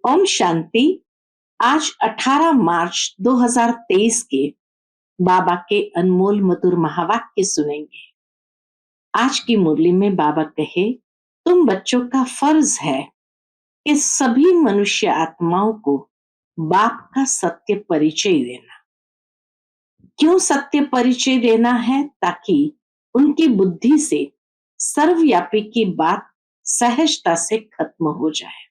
ओम शांति। आज 18 मार्च 2023 के बाबा के अनमोल मधुर महावाक्य सुनेंगे। आज की मुरली में बाबा कहे, तुम बच्चों का फर्ज है कि सभी मनुष्य आत्माओं को बाप का सत्य परिचय देना। क्यों सत्य परिचय देना है? ताकि उनकी बुद्धि से सर्वव्यापी की बात सहजता से खत्म हो जाए।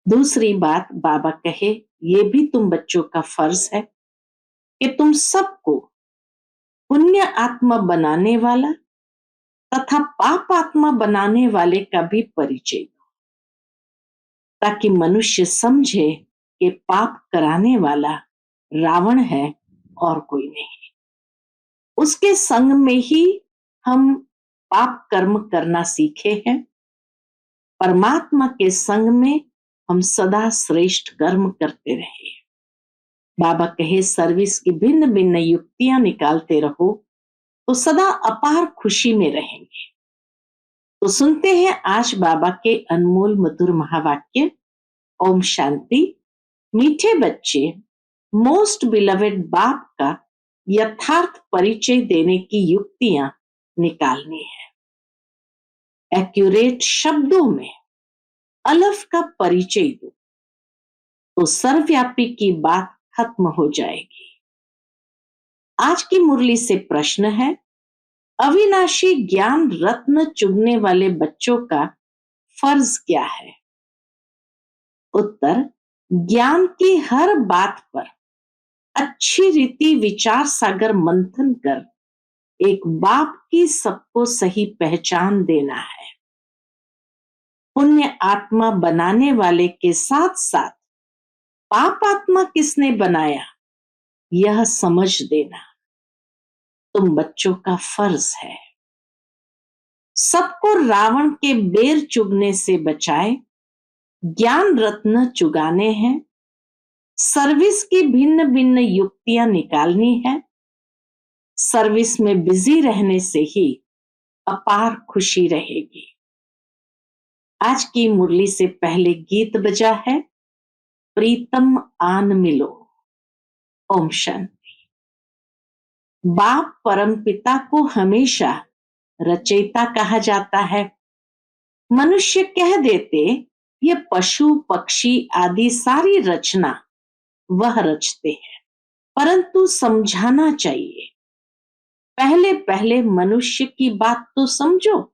दूसरी बात बाबा कहे, ये भी तुम बच्चों का फर्ज है कि तुम सबको पुण्य आत्मा बनाने वाला तथा पाप आत्मा बनाने वाले का भी परिचय दो, ताकि मनुष्य समझे कि पाप कराने वाला रावण है और कोई नहीं। उसके संग में ही हम पाप कर्म करना सीखे हैं। परमात्मा के संग में हम सदा श्रेष्ठ कर्म करते रहे। बाबा कहे, सर्विस की भिन्न भिन्न युक्तियां निकालते रहो तो सदा अपार खुशी में रहेंगे। तो सुनते हैं आज बाबा के अनमोल मधुर महावाक्य। ओम शांति। मीठे बच्चे, मोस्ट बिलवेड बाप का यथार्थ परिचय देने की युक्तियां निकालनी है। एक्यूरेट शब्दों में अलफ का परिचय दो तो सर्वव्यापी की बात खत्म हो जाएगी। आज की मुरली से प्रश्न है, अविनाशी ज्ञान रत्न चुगने वाले बच्चों का फर्ज क्या है? उत्तर, ज्ञान की हर बात पर अच्छी रीति विचार सागर मंथन कर एक बाप की सबको सही पहचान देना है। पुण्य आत्मा बनाने वाले के साथ साथ पाप आत्मा किसने बनाया, यह समझ देना तुम बच्चों का फर्ज है। सबको रावण के बेर चुगने से बचाए ज्ञान रत्न चुगाने हैं। सर्विस की भिन्न भिन्न युक्तियां निकालनी है। सर्विस में बिजी रहने से ही अपार खुशी रहेगी। आज की मुरली से पहले गीत बजा है, प्रीतम आन मिलो। ओम शांति। बाप परम पिता को हमेशा रचयिता कहा जाता है। मनुष्य कह देते ये पशु पक्षी आदि सारी रचना वह रचते हैं, परंतु समझाना चाहिए, पहले पहले मनुष्य की बात तो समझो।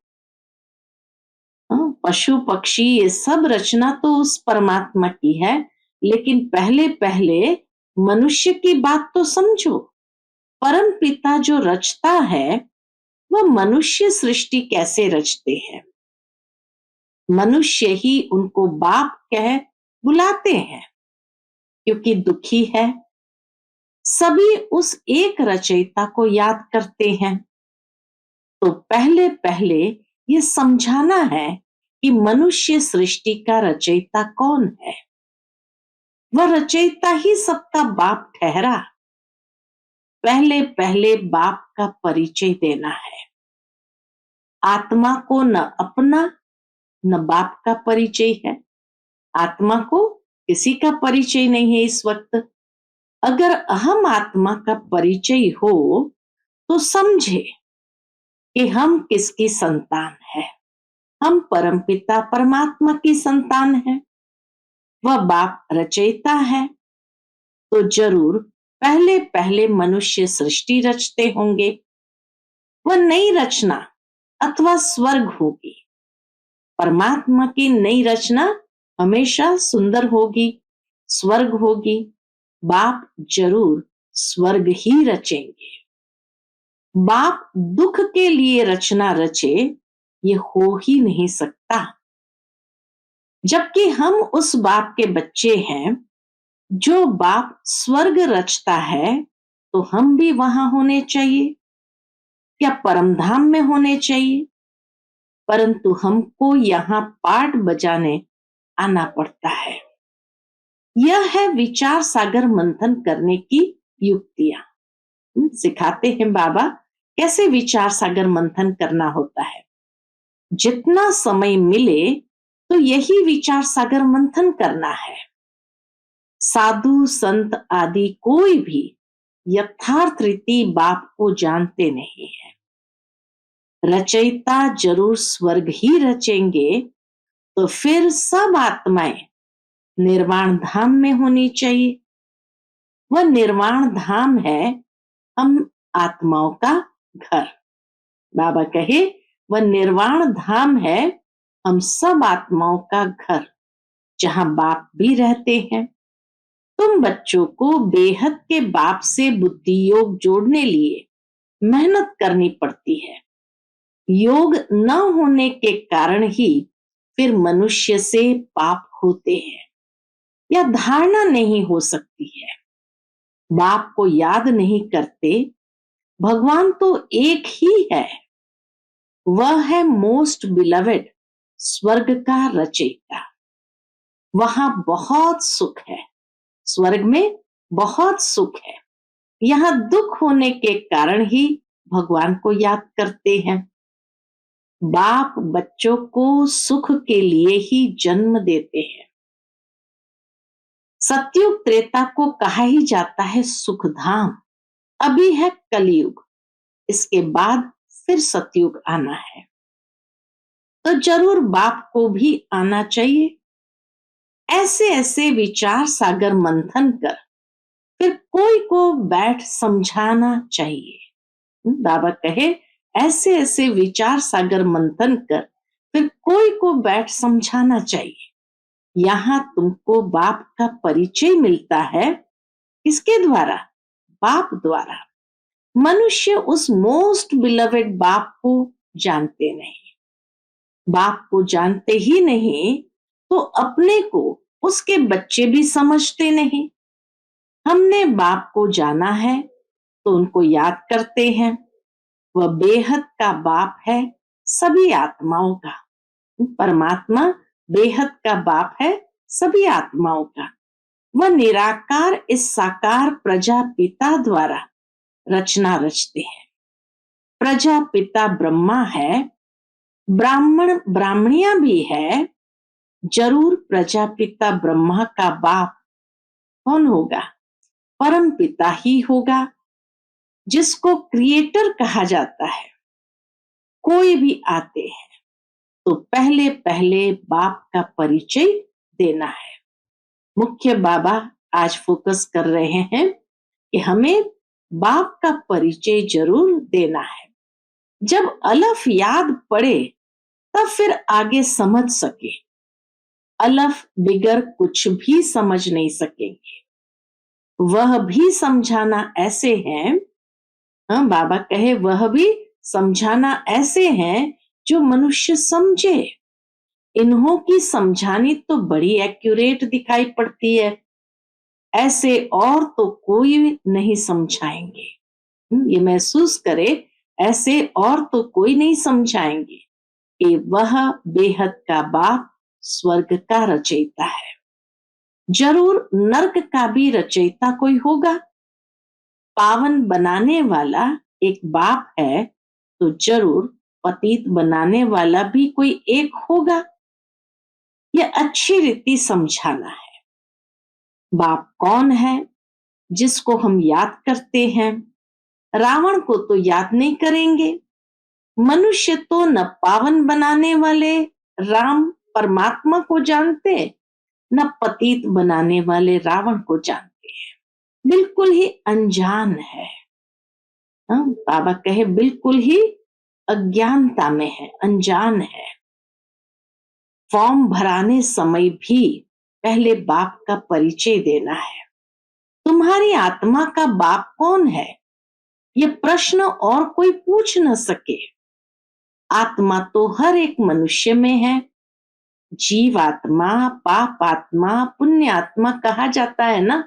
पशु पक्षी ये सब रचना तो उस परमात्मा की है, लेकिन पहले पहले मनुष्य की बात तो समझो। परम पिता जो रचता है वह मनुष्य सृष्टि कैसे रचते हैं? मनुष्य ही उनको बाप कह बुलाते हैं, क्योंकि दुखी है। सभी उस एक रचयिता को याद करते हैं। तो पहले पहले ये समझाना है कि मनुष्य सृष्टि का रचयिता कौन है। वह रचयिता ही सबका बाप ठहरा। पहले पहले बाप का परिचय देना है। आत्मा को न अपना न बाप का परिचय है। आत्मा को किसी का परिचय नहीं है इस वक्त। अगर अहम आत्मा का परिचय हो तो समझे कि हम किसकी संतान है। हम परमपिता परमात्मा की संतान है। वह बाप रचयिता है, तो जरूर पहले पहले मनुष्य सृष्टि रचते होंगे। वह नई रचना अथवा स्वर्ग होगी। परमात्मा की नई रचना हमेशा सुंदर होगी, स्वर्ग होगी। बाप जरूर स्वर्ग ही रचेंगे। बाप दुख के लिए रचना रचे, ये हो ही नहीं सकता। जबकि हम उस बाप के बच्चे हैं। जो बाप स्वर्ग रचता है तो हम भी वहां होने चाहिए, क्या परमधाम में होने चाहिए। परंतु हमको यहाँ पाठ बजाने आना पड़ता है। यह है विचार सागर मंथन करने की युक्तियां। सिखाते हैं बाबा कैसे विचार सागर मंथन करना होता है। जितना समय मिले तो यही विचार सागर मंथन करना है। साधु संत आदि कोई भी यथार्थ रीति बाप को जानते नहीं है। रचयिता जरूर स्वर्ग ही रचेंगे, तो फिर सब आत्माएं निर्वाण धाम में होनी चाहिए। वह निर्वाण धाम है हम आत्माओं का घर। बाबा कहे वह निर्वाण धाम है हम सब आत्माओं का घर, जहां बाप भी रहते हैं। तुम बच्चों को बेहद के बाप से बुद्धि योग जोड़ने लिए मेहनत करनी पड़ती है। योग न होने के कारण ही फिर मनुष्य से पाप होते हैं या धारणा नहीं हो सकती है। बाप को याद नहीं करते। भगवान तो एक ही है, वह है मोस्ट बिलवेड, स्वर्ग का रचयिता। वहां बहुत सुख है, स्वर्ग में बहुत सुख है। यहाँ दुख होने के कारण ही भगवान को याद करते हैं। बाप बच्चों को सुख के लिए ही जन्म देते हैं। सतयुग त्रेता को कहा ही जाता है सुखधाम। अभी है कलयुग, इसके बाद फिर सतयुग आना है। तो जरूर बाप को भी आना चाहिए। ऐसे ऐसे विचार सागर मंथन कर फिर कोई को बैठ समझाना चाहिए। बाबा कहे ऐसे ऐसे विचार सागर मंथन कर फिर कोई को बैठ समझाना चाहिए। यहाँ तुमको बाप का परिचय मिलता है। किसके द्वारा? बाप द्वारा। मनुष्य उस मोस्ट बिलवेड बाप को जानते नहीं। बाप को जानते ही नहीं तो अपने को उसके बच्चे भी समझते नहीं। हमने बाप को जाना है तो उनको याद करते हैं। वह बेहद का बाप है सभी आत्माओं का। परमात्मा बेहद का बाप है सभी आत्माओं का। वह निराकार इस साकार प्रजापिता द्वारा रचना रचते हैं। प्रजापिता ब्रह्मा है, ब्राह्मण ब्राह्मणिया भी है। जरूर प्रजापिता ब्रह्मा का बाप कौन होगा? परम पिता ही होगा, जिसको क्रिएटर कहा जाता है। कोई भी आते हैं तो पहले पहले बाप का परिचय देना है। मुख्य बाबा आज फोकस कर रहे हैं कि हमें बाप का परिचय जरूर देना है। जब अलफ याद पड़े तब फिर आगे समझ सके। अलफ बिगर कुछ भी समझ नहीं सकेंगे। वह भी समझाना ऐसे है, हाँ बाबा कहे वह भी समझाना ऐसे हैं जो मनुष्य समझे। इन्हों की समझानी तो बड़ी एक्यूरेट दिखाई पड़ती है। ऐसे और तो कोई नहीं समझाएंगे। ये महसूस करे, ऐसे और तो कोई नहीं समझाएंगे कि वह बेहद का बाप स्वर्ग का रचयिता है। जरूर नर्क का भी रचयिता कोई होगा। पावन बनाने वाला एक बाप है तो जरूर पतित बनाने वाला भी कोई एक होगा। यह अच्छी रीति समझाना है। बाप कौन है जिसको हम याद करते हैं? रावण को तो याद नहीं करेंगे। मनुष्य तो न पावन बनाने वाले राम परमात्मा को जानते, न पतित बनाने वाले रावण को जानते हैं। बिल्कुल ही अनजान है। बाबा कहे बिल्कुल ही अज्ञानता में है, अनजान है। फॉर्म भराने समय भी पहले बाप का परिचय देना है। तुम्हारी आत्मा का बाप कौन है? ये प्रश्न और कोई पूछ न सके। आत्मा तो हर एक मनुष्य में है। जीव आत्मा, पाप आत्मा, पुण्य आत्मा कहा जाता है ना।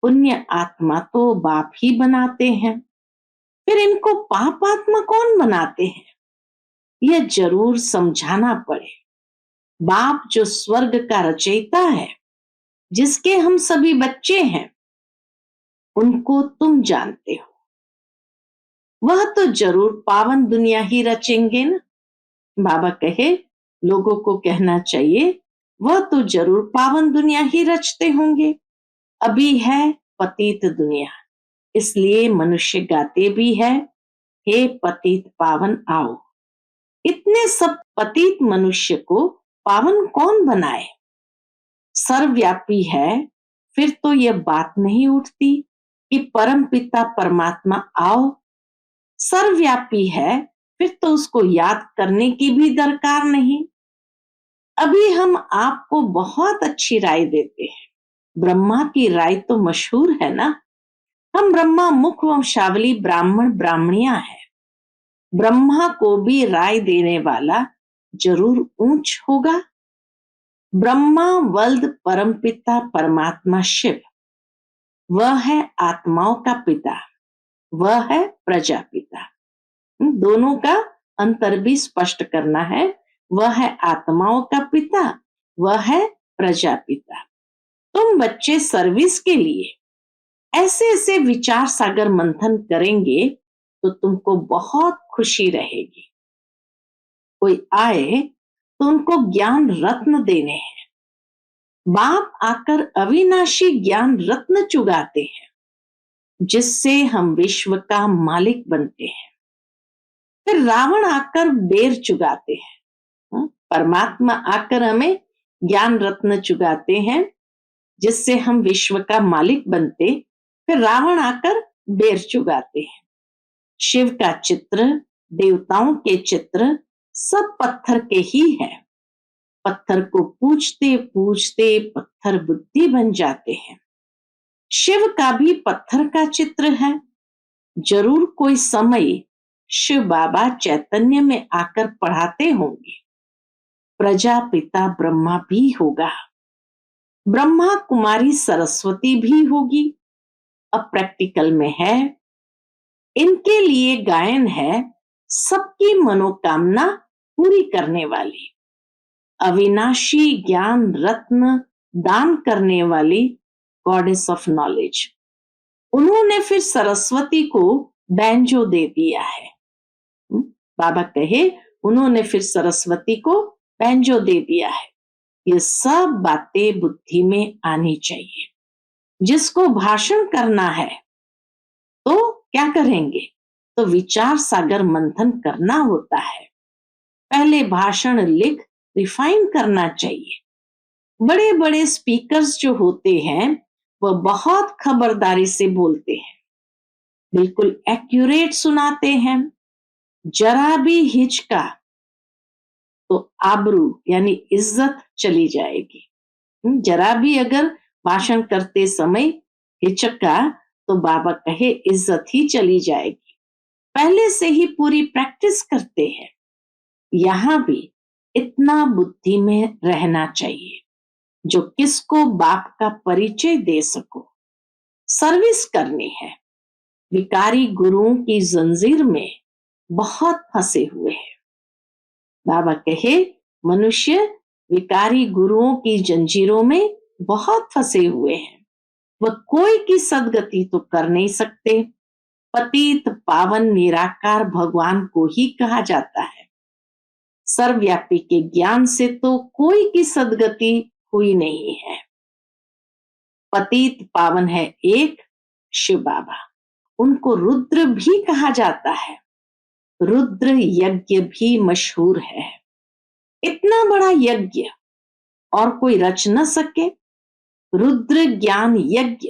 पुण्य आत्मा तो बाप ही बनाते हैं। फिर इनको पाप आत्मा कौन बनाते हैं? यह जरूर समझाना पड़े। बाप जो स्वर्ग का रचयिता है, जिसके हम सभी बच्चे हैं, उनको तुम जानते हो। वह तो जरूर पावन दुनिया ही रचेंगे ना। बाबा कहे लोगों को कहना चाहिए वह तो जरूर पावन दुनिया ही रचते होंगे, अभी है पतित दुनिया, इसलिए मनुष्य गाते भी है, हे पतित पावन आओ। इतने सब पतित मनुष्य को पावन कौन बनाए? सर्वव्यापी है, फिर तो यह बात नहीं उठती कि परम पिता परमात्मा आओ। सर्वव्यापी है, फिर तो उसको याद करने की भी दरकार नहीं। अभी हम आपको बहुत अच्छी राय देते हैं। ब्रह्मा की राय तो मशहूर है ना, हम ब्रह्मा मुख वंशावली ब्राह्मण ब्राह्मणियां हैं। ब्रह्मा को भी राय देने वाला जरूर ऊंच होगा। ब्रह्मा वल्द परमपिता परमात्मा शिव, वह है आत्माओं का पिता, वह है प्रजापिता। दोनों का अंतर भी स्पष्ट करना है। वह है आत्माओं का पिता, वह है प्रजापिता। तुम बच्चे सर्विस के लिए ऐसे ऐसे विचार सागर मंथन करेंगे तो तुमको बहुत खुशी रहेगी। कोई आए तो उनको ज्ञान रत्न देने हैं। बाप आकर अविनाशी ज्ञान रत्न चुगाते हैं, जिससे हम विश्व का मालिक बनते हैं। फिर रावण आकर बेर चुगाते हैं, परमात्मा आकर हमें ज्ञान रत्न चुगाते हैं, जिससे हम विश्व का मालिक बनते। फिर रावण आकर बेर चुगाते हैं। शिव का चित्र, देवताओं के चित्र सब पत्थर के ही है। पत्थर को पूजते पूजते पत्थर बुद्धि बन जाते हैं। शिव का भी पत्थर का चित्र है। जरूर कोई समय शिव बाबा चैतन्य में आकर पढ़ाते होंगे। प्रजापिता ब्रह्मा भी होगा, ब्रह्मा कुमारी सरस्वती भी होगी। अब प्रैक्टिकल में है, इनके लिए गायन है सबकी मनोकामना पूरी करने वाली, अविनाशी ज्ञान रत्न दान करने वाली गॉडेस ऑफ नॉलेज। उन्होंने फिर सरस्वती को बैंजो दे दिया है। बाबा कहे उन्होंने फिर सरस्वती को बैंजो दे दिया है। ये सब बातें बुद्धि में आनी चाहिए। जिसको भाषण करना है तो क्या करेंगे? तो विचार सागर मंथन करना होता है। पहले भाषण लिख रिफाइन करना चाहिए। बड़े बड़े स्पीकर्स जो होते हैं वह बहुत खबरदारी से बोलते हैं, बिल्कुल एक्यूरेट सुनाते हैं। जरा भी हिचका तो आबरू यानी इज्जत चली जाएगी। जरा भी अगर भाषण करते समय हिचका तो बाबा कहे इज्जत ही चली जाएगी। पहले से ही पूरी प्रैक्टिस करते हैं। यहां भी इतना बुद्धि में रहना चाहिए जो किसको बाप का परिचय दे सको। सर्विस करनी है। विकारी गुरुओं की जंजीर में बहुत फंसे हुए हैं। बाबा कहे मनुष्य विकारी गुरुओं की जंजीरों में बहुत फंसे हुए हैं। वह कोई की सदगति तो कर नहीं सकते। पतित पावन निराकार भगवान को ही कहा जाता है। सर्वव्यापी के ज्ञान से तो कोई की सदगति हुई नहीं है। पतित पावन है एक शिव बाबा, उनको रुद्र भी कहा जाता है। रुद्र यज्ञ भी मशहूर है। इतना बड़ा यज्ञ और कोई रच न सके। रुद्र ज्ञान यज्ञ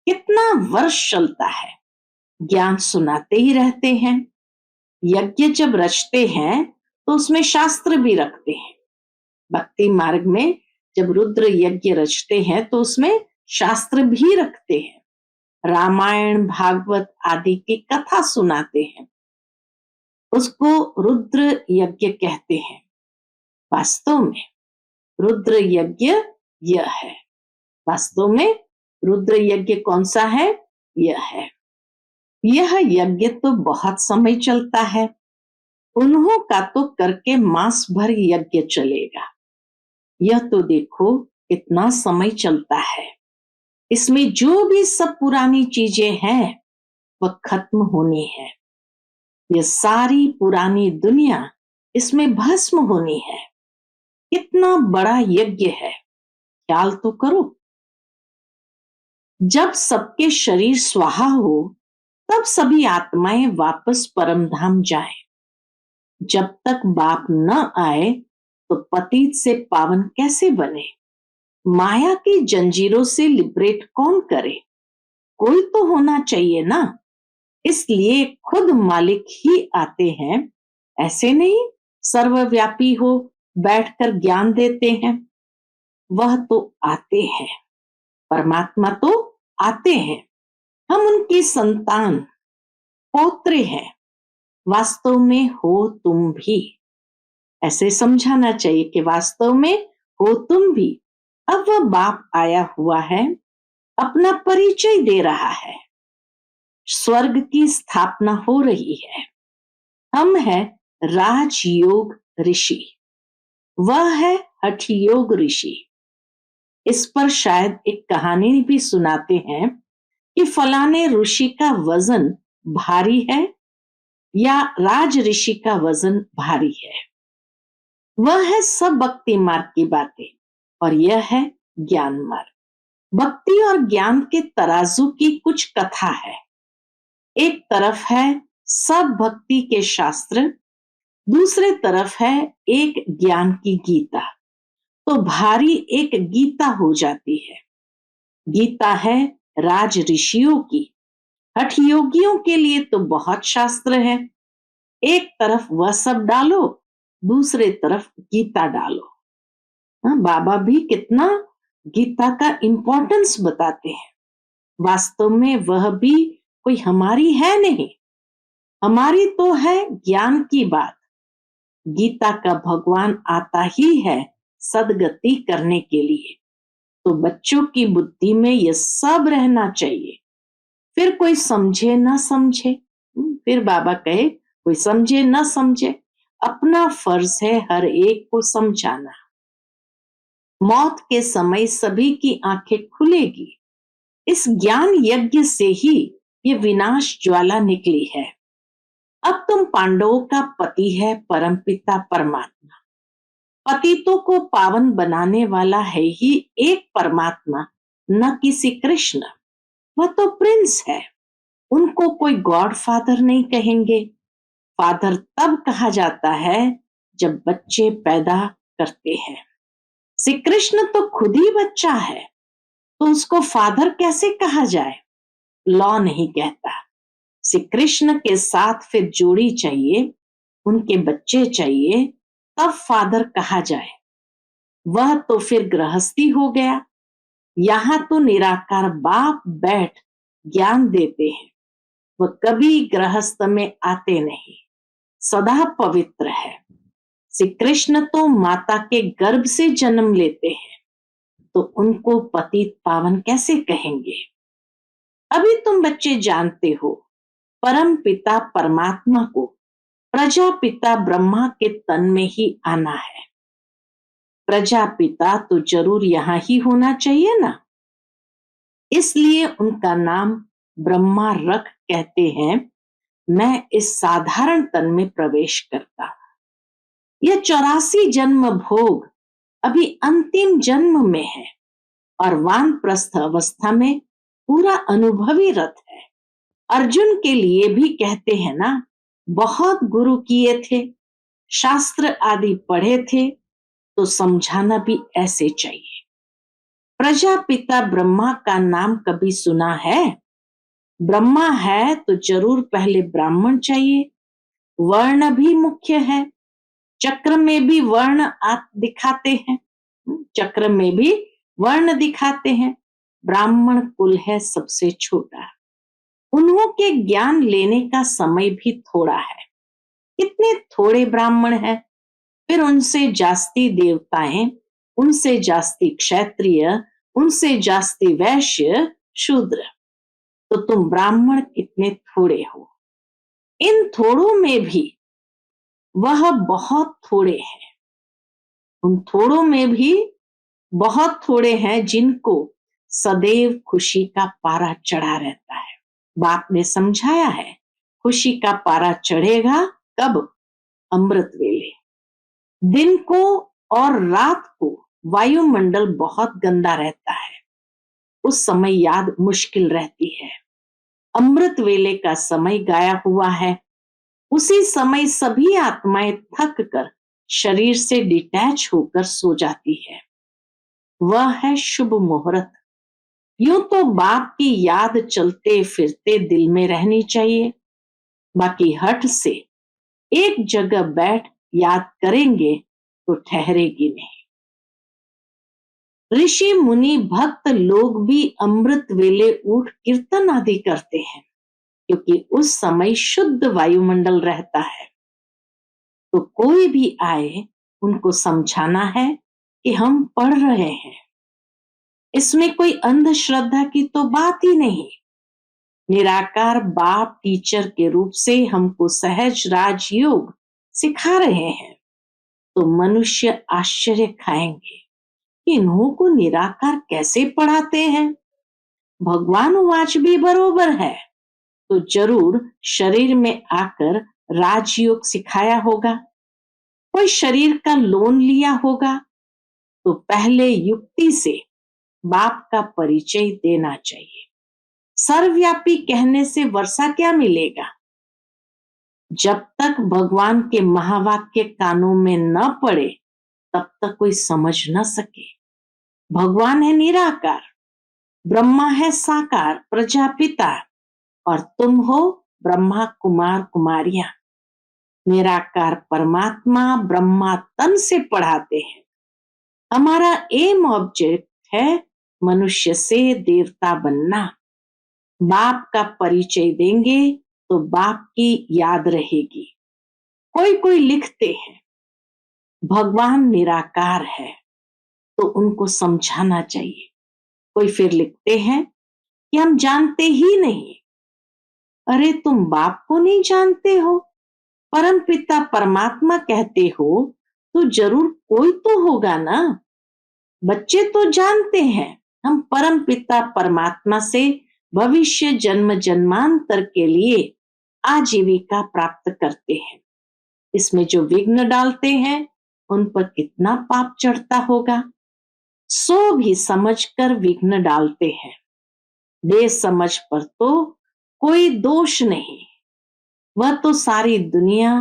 कितना वर्ष चलता है, ज्ञान सुनाते ही रहते हैं। यज्ञ जब रचते हैं तो उसमें शास्त्र भी रखते हैं। भक्ति मार्ग में जब रुद्र यज्ञ रचते हैं तो उसमें शास्त्र भी रखते हैं। रामायण भागवत आदि की कथा सुनाते हैं, उसको रुद्र यज्ञ कहते हैं। वास्तव में रुद्र यज्ञ यह है। वास्तव में रुद्र यज्ञ कौन सा है? यह है। यह यज्ञ तो बहुत समय चलता है। उन्हों का तो करके मास भर यज्ञ चलेगा। यह तो देखो कितना समय चलता है। इसमें जो भी सब पुरानी चीजें हैं वह खत्म होनी है। यह सारी पुरानी दुनिया इसमें भस्म होनी है। कितना बड़ा यज्ञ है, ख्याल तो करो। जब सबके शरीर स्वाहा हो तब सभी आत्माएं वापस परमधाम जाए। जब तक बाप न आए तो पतित से पावन कैसे बने? माया की जंजीरों से लिबरेट कौन करे? कोई तो होना चाहिए ना। इसलिए खुद मालिक ही आते हैं, ऐसे नहीं सर्वव्यापी हो बैठकर ज्ञान देते हैं। वह तो आते हैं, परमात्मा तो आते हैं। हम उनकी संतान पौत्रे हैं। वास्तव में हो तुम भी। ऐसे समझाना चाहिए कि वास्तव में हो तुम भी। अब वह बाप आया हुआ है, अपना परिचय दे रहा है। स्वर्ग की स्थापना हो रही है। हम हैं राजयोग ऋषि, वह है हठयोग ऋषि। इस पर शायद एक कहानी भी सुनाते हैं कि फलाने ऋषि का वजन भारी है या राज ऋषि का वजन भारी है। वह है सब भक्ति मार्ग की बातें और यह है ज्ञान मार्ग। भक्ति और ज्ञान के तराजू की कुछ कथा है। एक तरफ है सब भक्ति के शास्त्र, दूसरे तरफ है एक ज्ञान की गीता। तो भारी एक गीता हो जाती है। गीता है राज ऋषियों की। हठ योगियों के लिए तो बहुत शास्त्र है। एक तरफ वह सब डालो, दूसरे तरफ गीता डालो। बाबा भी कितना गीता का इंपॉर्टेंस बताते हैं। वास्तव में वह भी कोई हमारी है नहीं, हमारी तो है ज्ञान की बात। गीता का भगवान आता ही है सदगति करने के लिए। तो बच्चों की बुद्धि में यह सब रहना चाहिए। फिर कोई समझे ना समझे, फिर बाबा कहे कोई समझे ना समझे, अपना फर्ज है हर एक को समझाना। मौत के समय सभी की आंखें खुलेगी। इस ज्ञान यज्ञ से ही ये विनाश ज्वाला निकली है। अब तुम पांडवों का पति है परमपिता परमात्मा। पतितों को पावन बनाने वाला है ही एक परमात्मा, न किसी कृष्ण। वह तो प्रिंस है, उनको कोई गॉड फादर नहीं कहेंगे। फादर तब कहा जाता है जब बच्चे पैदा करते हैं। श्री कृष्ण तो खुद ही बच्चा है, तो उसको फादर कैसे कहा जाए? लॉ नहीं कहता। श्री कृष्ण के साथ फिर जोड़ी चाहिए, उनके बच्चे चाहिए, तब फादर कहा जाए। वह तो फिर गृहस्थी हो गया। यहां तो निराकार बाप बैठ ज्ञान देते हैं। वह कभी गृहस्थ में आते नहीं, सदा पवित्र है। श्री कृष्ण तो माता के गर्भ से जन्म लेते हैं, तो उनको पतित पावन कैसे कहेंगे? अभी तुम बच्चे जानते हो परम पिता परमात्मा को प्रजापिता ब्रह्मा के तन में ही आना है। प्रजापिता तो जरूर यहां ही होना चाहिए ना। इसलिए उनका नाम ब्रह्मा रख कहते हैं मैं इस साधारण तन में प्रवेश करता हूं। यह 84 जन्म भोग अभी अंतिम जन्म में है और वानप्रस्थ अवस्था में पूरा अनुभवी रथ है। अर्जुन के लिए भी कहते हैं ना, बहुत गुरु किए थे, शास्त्र आदि पढ़े थे, तो समझाना भी ऐसे चाहिए। प्रजापिता ब्रह्मा का नाम कभी सुना है? ब्रह्मा है तो जरूर पहले ब्राह्मण चाहिए। वर्ण भी मुख्य है। चक्र में भी वर्ण दिखाते हैं, चक्र में भी वर्ण दिखाते हैं। ब्राह्मण कुल है सबसे छोटा। उन्हों के ज्ञान लेने का समय भी थोड़ा है। कितने थोड़े ब्राह्मण हैं, फिर उनसे जास्ती देवताएं, उनसे जास्ती क्षत्रिय, उनसे जास्ती वैश्य शूद्र। तो तुम ब्राह्मण कितने थोड़े हो। इन थोड़ों में भी वह बहुत थोड़े हैं। उन थोड़ों में भी बहुत थोड़े हैं जिनको सदैव खुशी का पारा चढ़ा रहता है। बाप ने समझाया है, खुशी का पारा चढ़ेगा कब? अमृत वेले। दिन को और रात को वायुमंडल बहुत गंदा रहता है, उस समय याद मुश्किल रहती है। अमृत वेले का समय गाया हुआ है, उसी समय सभी आत्माएं थक कर शरीर से डिटैच होकर सो जाती है। वह है शुभ मुहूर्त। यूं तो बाप की याद चलते फिरते दिल में रहनी चाहिए, बाकी हट से एक जगह बैठ याद करेंगे तो ठहरेगी नहीं। ऋषि मुनि भक्त लोग भी अमृत वेले उठ कीर्तन आदि करते हैं, क्योंकि उस समय शुद्ध वायुमंडल रहता है। तो कोई भी आए, उनको समझाना है कि हम पढ़ रहे हैं। इसमें कोई अंधश्रद्धा की तो बात ही नहीं। निराकार बाप टीचर के रूप से हमको सहज राजयोग सिखा रहे हैं, तो मनुष्य आश्चर्य खाएंगे कि इन्हों को निराकार कैसे पढ़ाते हैं। भगवान वाच भी बरोबर है, तो जरूर शरीर में आकर राजयोग सिखाया होगा। कोई शरीर का लोन लिया होगा, तो पहले युक्ति से बाप का परिचय देना चाहिए। सर्वव्यापी कहने से वर्षा क्या मिलेगा? जब तक भगवान के महावाक्य कानों में न पड़े, तब तक कोई समझ न सके। भगवान है निराकार, ब्रह्मा है साकार प्रजापिता, और तुम हो ब्रह्मा कुमार कुमारियां। निराकार परमात्मा ब्रह्मा तन से पढ़ाते हैं। हमारा एम ऑब्जेक्ट है मनुष्य से देवता बनना। बाप का परिचय देंगे तो बाप की याद रहेगी। कोई कोई लिखते हैं भगवान निराकार है, तो उनको समझाना चाहिए। कोई फिर लिखते हैं कि हम जानते ही नहीं। अरे तुम बाप को नहीं जानते हो, परम पिता परमात्मा कहते हो, तो जरूर कोई तो होगा ना। बच्चे तो जानते हैं हम परम पिता परमात्मा से भविष्य जन्म जन्मांतर के लिए आजीविका प्राप्त करते हैं। इसमें जो विघ्न डालते हैं, उन पर कितना पाप चढ़ता होगा। सो भी समझकर विघ्न डालते हैं, बेसमझ पर तो कोई दोष नहीं। वह तो सारी दुनिया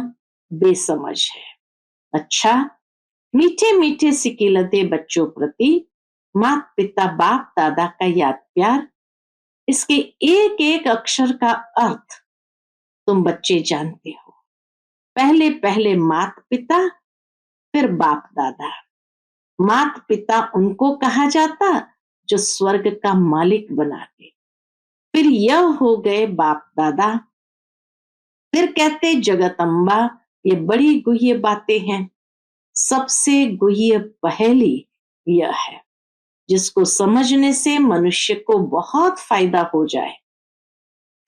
बेसमझ है। अच्छा, मीठे मीठे सिकिलते बच्चों प्रति माता पिता बाप दादा का याद प्यार, इसके एक एक अक्षर का अर्थ तुम बच्चे जानते हो। पहले पहले माता पिता, फिर बाप दादा। माता पिता उनको कहा जाता जो स्वर्ग का मालिक बनाते, फिर यह हो गए बाप दादा। फिर कहते जगदम्बा। ये बड़ी गुह्य बातें हैं। सबसे गुह्य पहेली यह है, जिसको समझने से मनुष्य को बहुत फायदा हो जाए।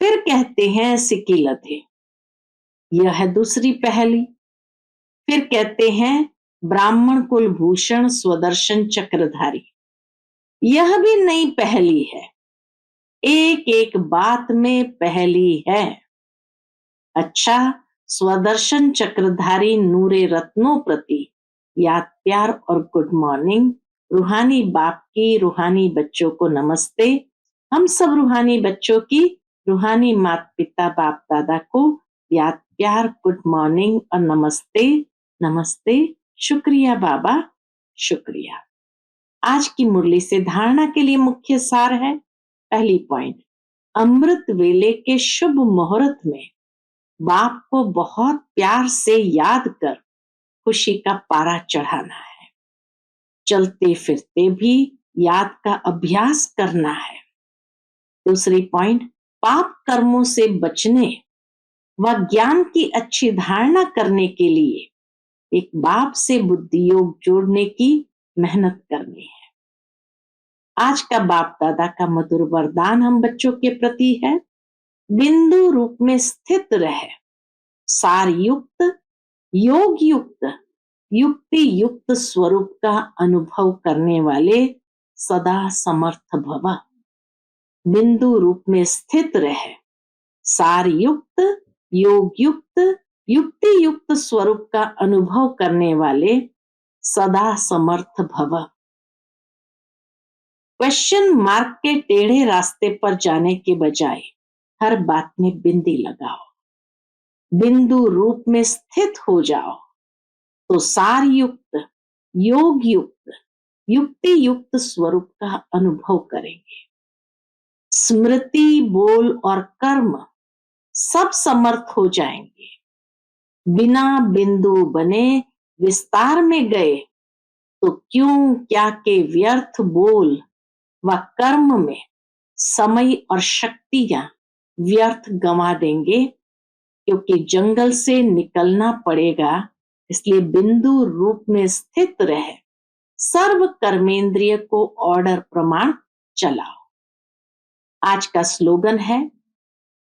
फिर कहते हैं सिकिलते, यह है दूसरी पहेली। फिर कहते हैं ब्राह्मण कुल भूषण स्वदर्शन चक्रधारी, यह भी नई पहेली है। एक एक बात में पहेली है। अच्छा, स्वदर्शन चक्रधारी नूरे रत्नों प्रति याद प्यार और गुड मॉर्निंग। रूहानी बाप की रूहानी बच्चों को नमस्ते। हम सब रूहानी बच्चों की रूहानी माता पिता बाप दादा को याद प्यार गुड मॉर्निंग और नमस्ते नमस्ते। शुक्रिया बाबा, शुक्रिया। आज की मुरली से धारणा के लिए मुख्य सार है। पहली पॉइंट, अमृत वेले के शुभ मुहूर्त में बाप को बहुत प्यार से याद कर खुशी का पारा चढ़ाना है। चलते फिरते भी याद का अभ्यास करना है। दूसरी पॉइंट, पाप कर्मों से बचने व ज्ञान की अच्छी धारणा करने के लिए एक बाप से बुद्धि योग जोड़ने की मेहनत करनी है। आज का बाप दादा का मधुर वरदान हम बच्चों के प्रति है, बिंदु रूप में स्थित रहे, सार युक्त योग युक्त युक्ति युक्त स्वरूप का अनुभव करने वाले सदा समर्थ भव। बिंदु रूप में स्थित रहे, सार युक्त योग युक्त युक्ति युक्त स्वरूप का अनुभव करने वाले सदा समर्थ भव। क्वेश्चन मार्क के टेढ़े रास्ते पर जाने के बजाय हर बात में बिंदी लगाओ, बिंदु रूप में स्थित हो जाओ तो सार युक्त, योग युक्त, युक्ति युक्त स्वरूप का अनुभव करेंगे। स्मृति, बोल और कर्म सब समर्थ हो जाएंगे। बिना बिंदु बने विस्तार में गए तो क्यों क्या के व्यर्थ बोल व कर्म में समय और शक्तियां व्यर्थ गंवा देंगे, क्योंकि जंगल से निकलना पड़ेगा। इसलिए बिंदु रूप में स्थित रहे सर्व कर्मेंद्रिय को ऑर्डर प्रमाण चलाओ। आज का स्लोगन है,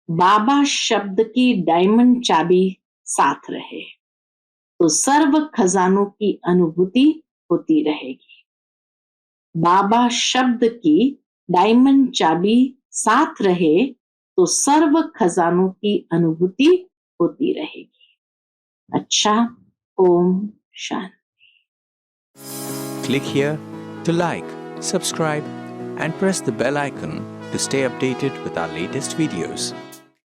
बाबा शब्द की डायमंड चाबी साथ रहे तो सर्व खजानों की अनुभूति होती रहेगी। बाबा शब्द की डायमंड चाबी साथ रहे तो सर्व खजानों की अनुभूति होती रहेगी। अच्छा, Om Shanti. Click here to like, subscribe and press the bell icon to stay updated with our latest videos.